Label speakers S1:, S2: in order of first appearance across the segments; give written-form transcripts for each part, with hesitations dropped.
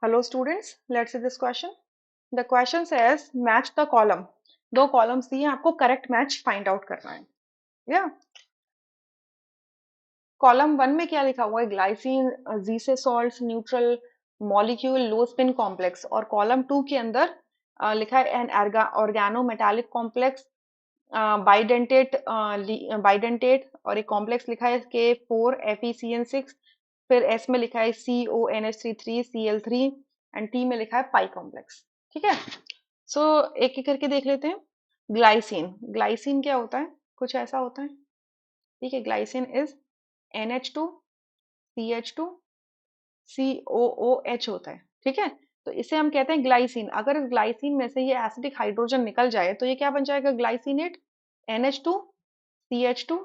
S1: Hello students, let's see this question. The question says match the column. दो columns दिए आपको correct match find out करना है. या कॉलम वन में क्या लिखा हुआ है? ग्लाइसिन, जी से salt, neutral, molecule, low spin complex. और कॉलम टू के अंदर लिखा है an organometallic complex, bidentate, bidentate. और एक कॉम्प्लेक्स लिखा है के 4 FeCN6. फिर एस में लिखा है CONH33 Cl3. एंड टी में लिखा है पाई कॉम्प्लेक्स. ठीक है. सो एक एक करके देख लेते हैं. ग्लाइसिन, ग्लाइसिन क्या होता है? कुछ ऐसा होता है. ठीक है. Glycine is NH2 CH2 COOH होता है. ठीक है. तो इसे हम कहते हैं ग्लाइसिन. अगर इस ग्लाइसिन में से ये एसिडिक हाइड्रोजन निकल जाए तो ये क्या बन जाएगा? Glycinate. NH2 CH2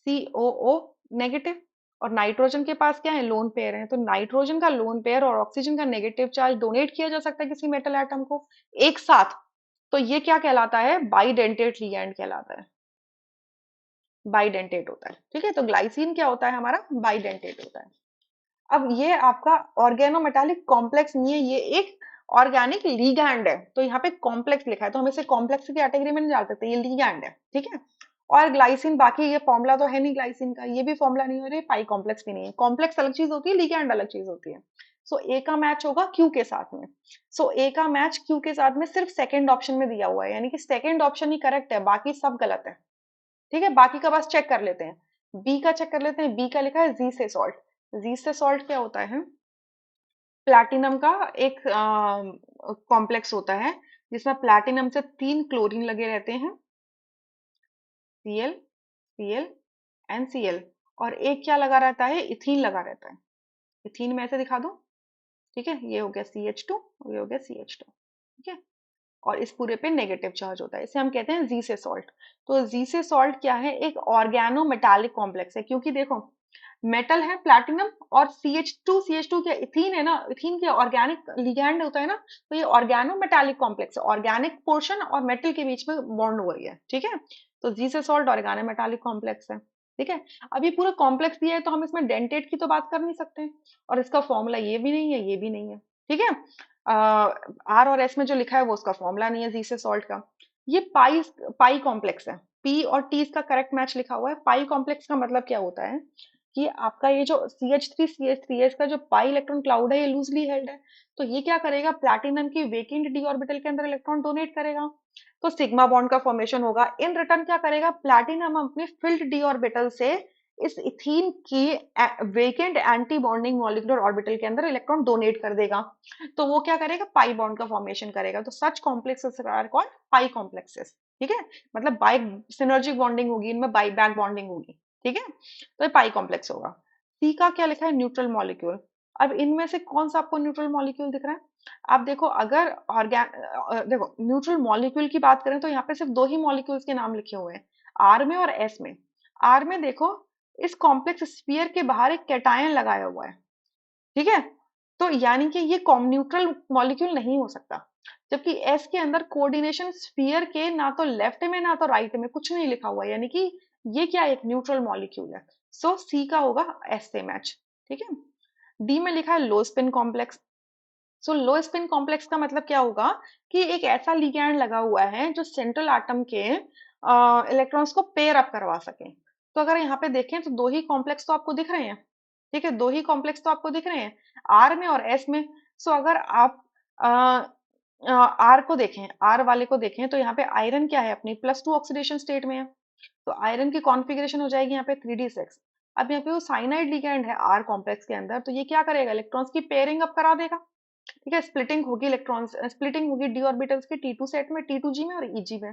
S1: COO negative. और नाइट्रोजन के पास क्या है? लोन पेयर है. तो नाइट्रोजन का लोन पेयर और ऑक्सीजन का नेगेटिव चार्ज डोनेट किया जा सकता है किसी मेटल एटम को एक साथ. तो ये क्या कहलाता है? बाइडेंटेट लिगैंड कहलाता है. बाइडेंटेट होता है. ठीक है. तो ग्लाइसिन क्या होता है? हमारा बाइडेंटेट होता है. अब ये आपका ऑर्गेनोमेटालिक कॉम्प्लेक्स नहीं है, ये एक ऑर्गेनिक लिगैंड है. तो यहाँ पे कॉम्प्लेक्स लिखा है तो हम इसे कॉम्प्लेक्स की कैटेगरी में नहीं डाल सकते. ये लिगैंड है. ठीक है. और ग्लाइसिन, बाकी ये फॉर्मूला तो है नहीं ग्लाइसिन का, ये भी फॉर्मूला नहीं हो रही, पाई कॉम्प्लेक्स भी नहीं है. कॉम्प्लेक्स अलग चीज होती है, लिगैंड अलग चीज होती है. सो ए का मैच होगा क्यू के साथ में. सो ए का मैच क्यू के साथ में सिर्फ सेकंड ऑप्शन में दिया हुआ है, यानी कि सेकंड ऑप्शन ही करेक्ट है, बाकी सब गलत है. ठीक है. बाकी का बस चेक कर लेते हैं. बी का चेक कर लेते हैं. बी का लिखा है जी से सॉल्ट. जी से सॉल्ट क्या होता है? प्लैटिनम का एक कॉम्प्लेक्स होता है जिसमें प्लैटिनम से 3 क्लोरीन लगे रहते हैं. Cl Cl and Cl. और एक क्या लगा रहता है? इथीन लगा रहता है. इथीन में ऐसे दिखा दो. ठीक है. ये हो गया CH2 और ये हो गया CH2. ठीक है. और इस पूरे पे नेगेटिव चार्ज होता है, इसे हम कहते हैं जी से सॉल्ट. तो जी से सॉल्ट क्या है? एक ऑर्गेनो मेटालिक कॉम्प्लेक्स है. क्योंकि देखो मेटल है प्लैटिनम और CH2 क्या इथीन है ना, इथीन के ऑर्गेनिक लिगैंड होता है ना. तो ये ऑर्गेनो मेटालिक कॉम्प्लेक्स है, ऑर्गेनिक पोर्शन और मेटल के बीच में बॉन्ड हो रही है. ठीक है. तो जी से सॉल्ट ऑर्गेनो मेटालिक कॉम्प्लेक्स है. ठीक है. अब ये पूरा कॉम्प्लेक्स दिया है तो हम इसमें डेंटेट की तो बात कर नहीं सकते. और इसका फॉर्मूला ये भी नहीं है, ये भी नहीं है. ठीक है. आर और एस में जो लिखा है वो उसका फॉर्मूला नहीं है जी से सॉल्ट का. ये पाई पाई कॉम्प्लेक्स है. पी और टी का करेक्ट मैच लिखा हुआ है. पाई कॉम्प्लेक्स का मतलब क्या होता है कि आपका ये जो CH3 का जो पाई इलेक्ट्रॉन क्लाउड है ये लूजली हेल्ड है. तो ये क्या करेगा? प्लैटिनम की वेकेंट डी ऑर्बिटल के अंदर इलेक्ट्रॉन डोनेट करेगा. तो सिग्मा बॉन्ड का फॉर्मेशन होगा. इन रिटर्न क्या करेगा? प्लैटिनम अपने फिल्ड डी ऑर्बिटल से इस इथीन की vacant anti bonding molecular orbital के अंदर इलेक्ट्रॉन डोनेट कर देगा. तो वो क्या करेगा? पाई बॉन्ड का फॉर्मेशन करेगा. तो such complexes are called pi complexes. ठीक है. मतलब बाई सिनर्जिक बॉन्डिंग होगी इनमें, बाई बैक बॉन्डिंग होगी. ठीक है. तो ये पाई कॉम्प्लेक्स होगा. सी का क्या लिखा है? Neutral molecule. अब इनमें से कौन सा आपको न्यूट्रल मॉलिक्यूल दिख रहा है? आप देखो, अगर देखो न्यूट्रल मॉलिक्यूल की बात करें तो यहाँ पे सिर्फ दो ही मॉलिक्यूल्स के नाम लिखे हुए हैं, आर में और एस में. आर में देखो इस कॉम्प्लेक्स स्फीयर के बाहर एक कैटायन लगाया हुआ है. ठीक है. तो यानी कि ये न्यूट्रल मॉलिक्यूल नहीं हो सकता. जबकि एस के अंदर कोऑर्डिनेशन स्फीयर के ना तो लेफ्ट में ना तो राइट में कुछ नहीं लिखा हुआ है, यानी कि ये क्या एक न्यूट्रल मॉलिक्यूल है. सो सी का होगा एस से मैच. ठीक है. डी में लिखा है लो स्पिन कॉम्प्लेक्स. सो लो स्पिन कॉम्प्लेक्स का मतलब क्या होगा कि एक ऐसा लिगैंड लगा हुआ है जो सेंट्रल एटम के इलेक्ट्रॉन्स को पेयर अप करवा सके. तो अगर यहाँ पे देखें तो दो ही कॉम्प्लेक्स तो आपको दिख रहे हैं. ठीक है. दो ही कॉम्प्लेक्स तो आपको दिख रहे हैं, आर में और एस में. सो अगर आप आर को देखें, आर वाले को देखें तो यहाँ पे आयरन क्या है? अपनी +2 ऑक्सीडेशन स्टेट में है. तो आयरन की कॉन्फ़िगरेशन हो जाएगी यहाँ पे 3d6. अब यहाँ पे वो साइनाइड लिगैंड है आर कॉम्प्लेक्स के अंदर, तो ये क्या करेगा? इलेक्ट्रॉन्स की पेयरिंग अप करा देगा. ठीक है. स्प्लिटिंग होगी, इलेक्ट्रॉन्स स्प्लिटिंग होगी डी ऑर्बिटल्स के T2 सेट में, T2G में और Eg में.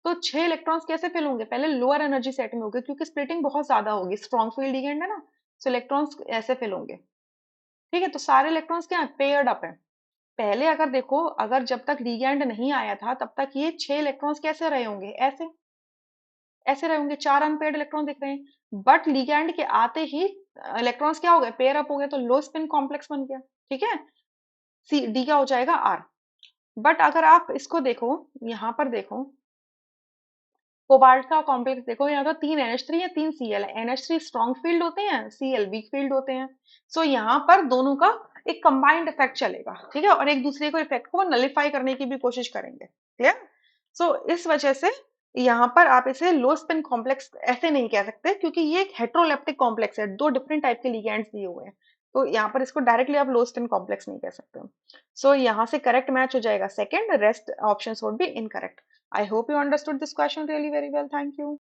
S1: तो 6 इलेक्ट्रॉन्स कैसे फिल होंगे? पहले लोअर एनर्जी सेट में होंगे क्योंकि स्प्लिटिंग बहुत ज्यादा होगी, स्ट्रॉन्ग फील्ड लिगेंड है ना. तो इलेक्ट्रॉन्स ऐसे फिल होंगे. ठीक है. तो सारे इलेक्ट्रॉन्स क्या है? पेयर्ड अप है. पहले अगर देखो, अगर जब तक लिगैंड नहीं आया था तब तक ये 6 इलेक्ट्रॉन्स कैसे रहे होंगे? ऐसे ऐसे रहे होंगे, 4 अनपेयर्ड इलेक्ट्रॉन दिख रहे हैं. बट लिगैंड के आते ही इलेक्ट्रॉन्स क्या हो गए? पेयर अप हो गए, तो लो स्पिन कॉम्प्लेक्स बन गया. ठीक है. सी डी का हो जाएगा आर. बट अगर आप इसको देखो, यहाँ पर देखो कोबाल्ट का कॉम्प्लेक्स देखो, यहाँ तो 3 NH3 है, 3 Cl है. NH3 स्ट्रॉन्ग फील्ड होते हैं, Cl वीक फील्ड होते हैं. सो यहाँ पर दोनों का एक कंबाइंड इफेक्ट चलेगा, ठीक है, और एक दूसरे को इफेक्ट को नलिफाई करने की भी कोशिश करेंगे। क्लियर? सो इस वजह से यहाँ पर आप इसे लो स्पिन कॉम्प्लेक्स ऐसे नहीं कह सकते, क्योंकि ये एक हेट्रोलेप्टिक कॉम्प्लेक्स है, दो डिफरेंट टाइप के लिगेंड्स दिए हुए हैं। तो यहाँ पर इसको डायरेक्टली आप लो स्पिन कॉम्प्लेक्स नहीं कह सकते। सो यहाँ से करेक्ट मैच हो जाएगा second, rest options would be incorrect. I hope you understood this question really very well. Thank you.